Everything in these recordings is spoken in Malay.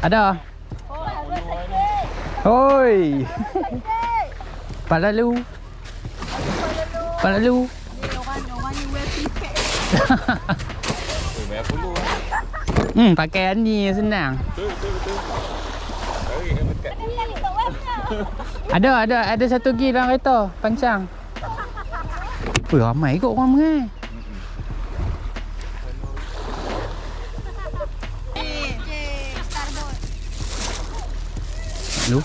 Ada. Oh, harga sakit. Hoi. Sakit. Pak lalu. Pak lalu. Ni orang ni wear tiket. Bayar puluh. Pakai ni senang. Betul. Tarik kan dekat. Ada satu lagi dalam kereta pancang. Weh, ramai kot orang mengai. Lu.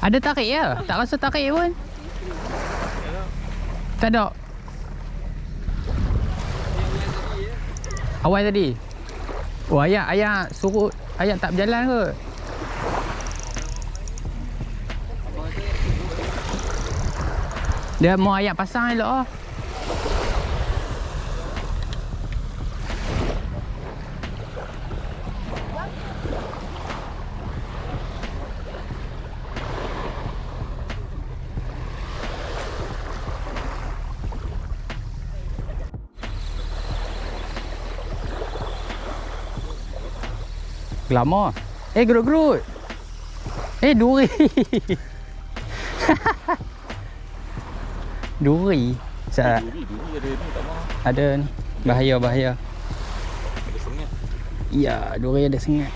Ada tarik ya? Tak rasa tarik pun. Tak ada. Awal tadi. Oh, ayah suruh ayah tak berjalan ke? Dia mau ayah pasang elok ah. Lama. Gerut-gerut. Duri. Duri. Duri ada ni tak mahu. Ada ni. Bahaya. Ada sengat. Ya, duri ada sengat.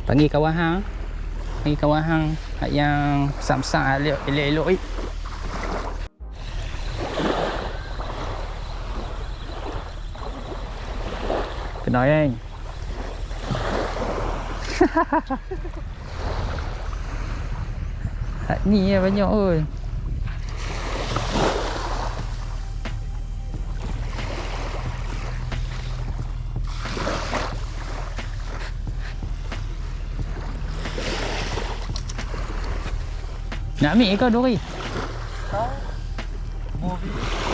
Panggil kawan hang. Yang besar-besar elok-elok ni. Kena yang ni ya banyak oi. Nak ambil kau duri?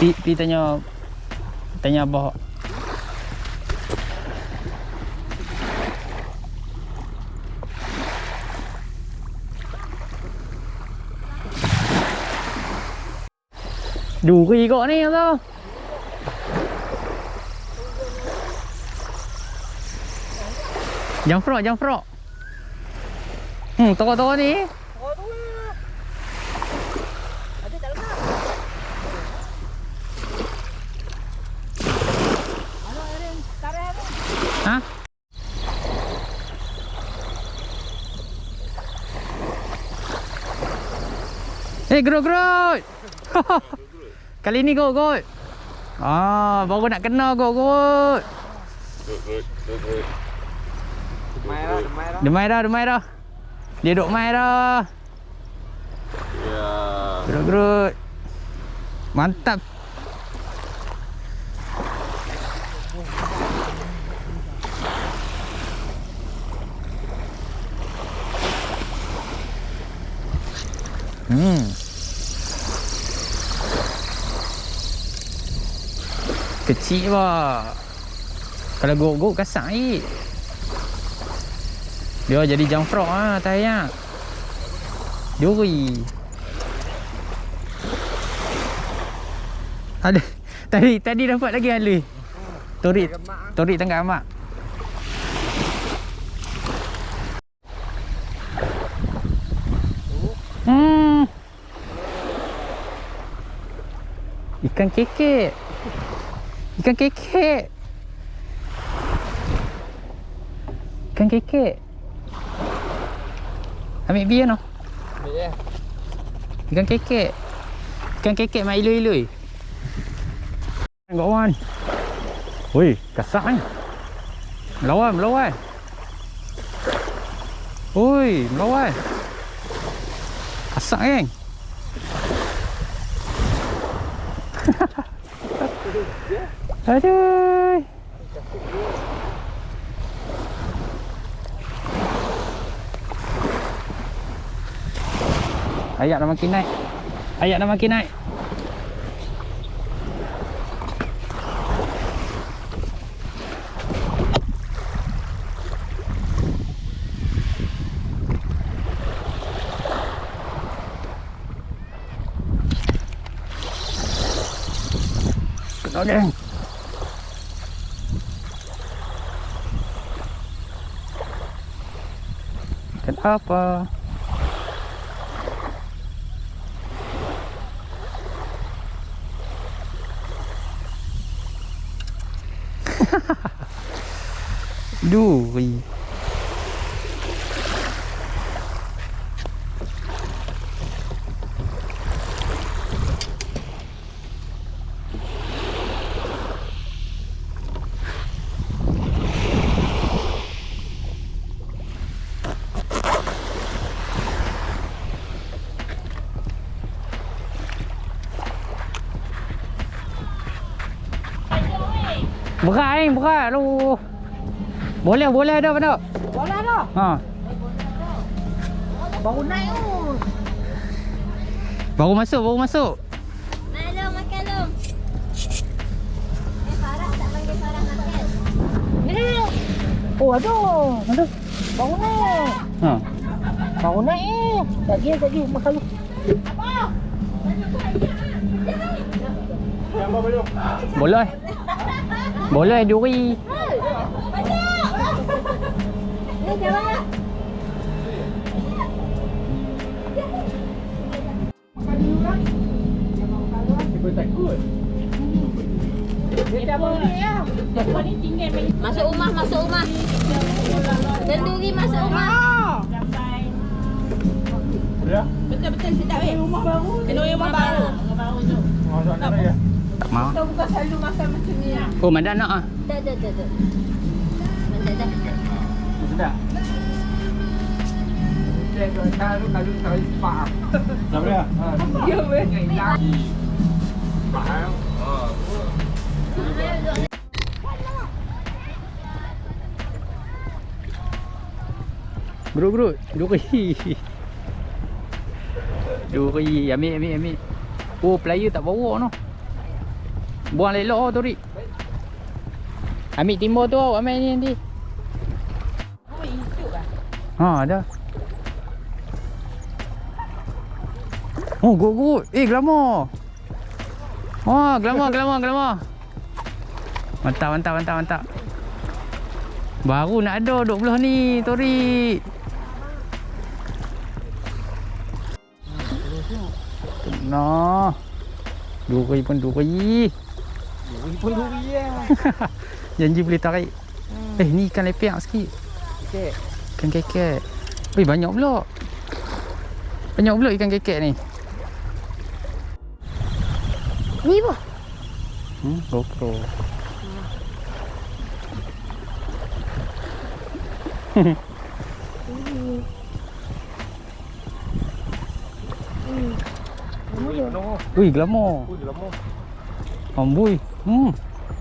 Pi tanya abah. Duri kok ni tu. Jangfrok. Toko-toko ni. Ada tak lemak? Halo Erin, tarik apa? Ha? Gerut-gerut. Kali ni kot. Baru nak kena kot. Good. Demai dah. Dia duk mai dah. Ya. Gerut-gerut. Mantap. Kecil bah. Kalau gok-gok kasar air. Dia jadi jangfrok ah, tayang. Duri. Ada. Tadi dapat lagi halus. Torik tangkap amak. Ikan kekek. Ambil biar no. Ambil ya. Ikan kekek mai ilui-ilui. Kawan. Woi, kasar ni. Melawan. Woi, melawan. Kasar kan? Aduh. Ayak dah makin naik. Ayak dah makin naik. Kena geng. Kenapa? Duri. Berat ni, berat tu. Boleh dah pada. Boleh dah. Ha. Baru naik tu. Baru masuk. Nak lom, makan lom. Farah tak panggil Farah makan. Ni. Oh aduh. Baru naik. Ha. Baru naik. Lagi makan lu. Boleh. Boleh duri. Ni jalan lah. Masuk rumah. Tenduri masuk rumah. Betul sedap rumah baru. Rumah baru. Tak mau. Kita bukan selalu makan macam ni lah. Oh, mana nak ah? Tak. Mantap dah. Sudah. Kalau sepak. Tak boleh. Ya weh. Bro, duri. Duri, ambil. Oh, player tak bawa noh. Buang lelok tu, Rik. Ambil timur tu, ambil ni nanti. Oh, isu lah. Ha, ada. Oh, gut. Glamour. Oh, glamour. Mantap. Baru nak ada duk belah ni, Tori. Nah. Duri pun duri lah. Janji boleh tarik. Ni ikan lepiak sikit. Ikan kekek. Banyak pula. Ikan kekek ni. Ni apa? GoPro. Ui, glamour. Amboi.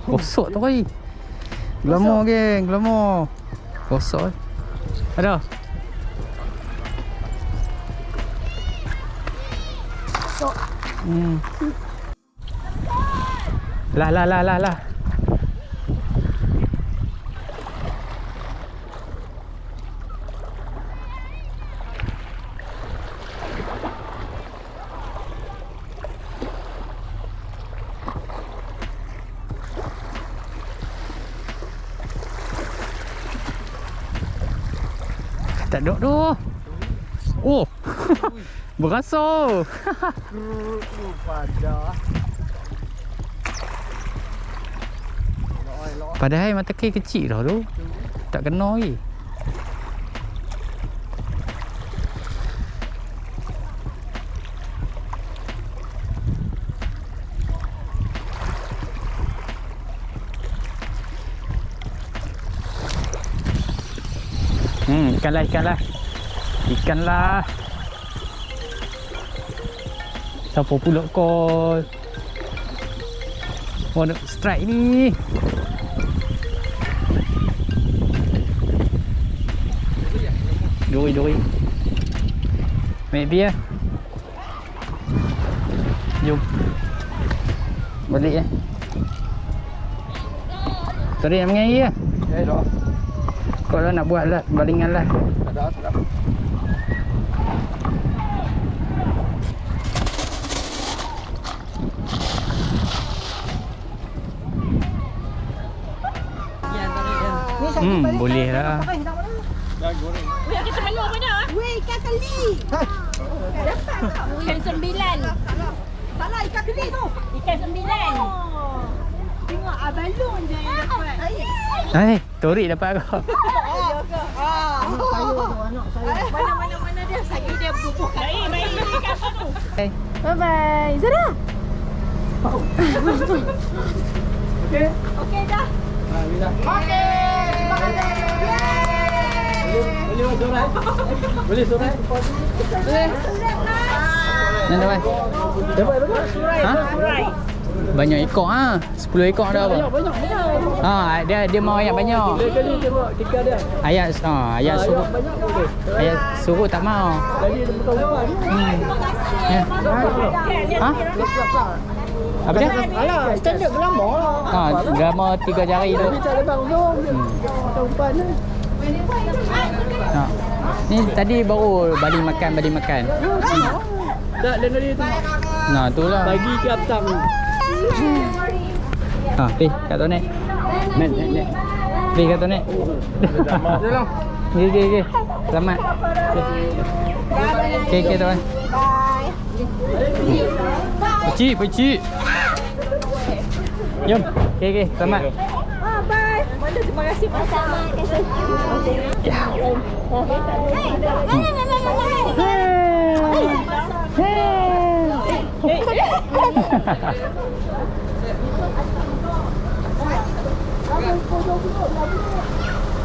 Gosok tu kai. Glamour geng, glamour. Gosok. Ada. Gosok. Lah. Tak duk tu. Oh. Berasa. Padahal mata kaki kecil dah tu. Tak kena lagi. Ikanlah. Siapa pula call? Oh, nak strike ni. Duri. Maybe ya. Jom. Balik ya. Tadi nak mengayi ya. dah. Kalau nak buat lah balingan lah. Tak dah. Boleh lah. Dah goreng. Weh, kita malu banyak ah. Weh, ikan keli. Dapat tak? Ikan 9. Salah, ikan keli tu. Ikan 9. Tengok abalun je yang dapat. Torik dapat kau. Mana dia? Sakit dia bubuh. Baik ikan apa tu? Bye-bye. Zara. Okey dah. Okey. Terima kasih. Boleh sorai? Nak dapat? Ha? Banyak ekor ah. 10 ekor dah apa? Banyak. Dia mau ayat banyak. Kali tengok tiga dia. Ayat suruh. Ayat suruh tak mau. Jadi dia bukan kawan. Ya. Ha? Apa dia? Alah, standard gelambor lah. Gambar 3 jari tu. Tak ada bangun. Macam umpan ni. Ni tadi baru balik makan. Tak, lain kali tu. Nah, itulah. Pagi ke petang. Kat tu nek. Nek. Kat tu nek. Jalan. Okey. Selamat. Okey tuan. Bye. Pecik. Jom. Okey. Selamat. Bye. Terima kasih bersama. Hey.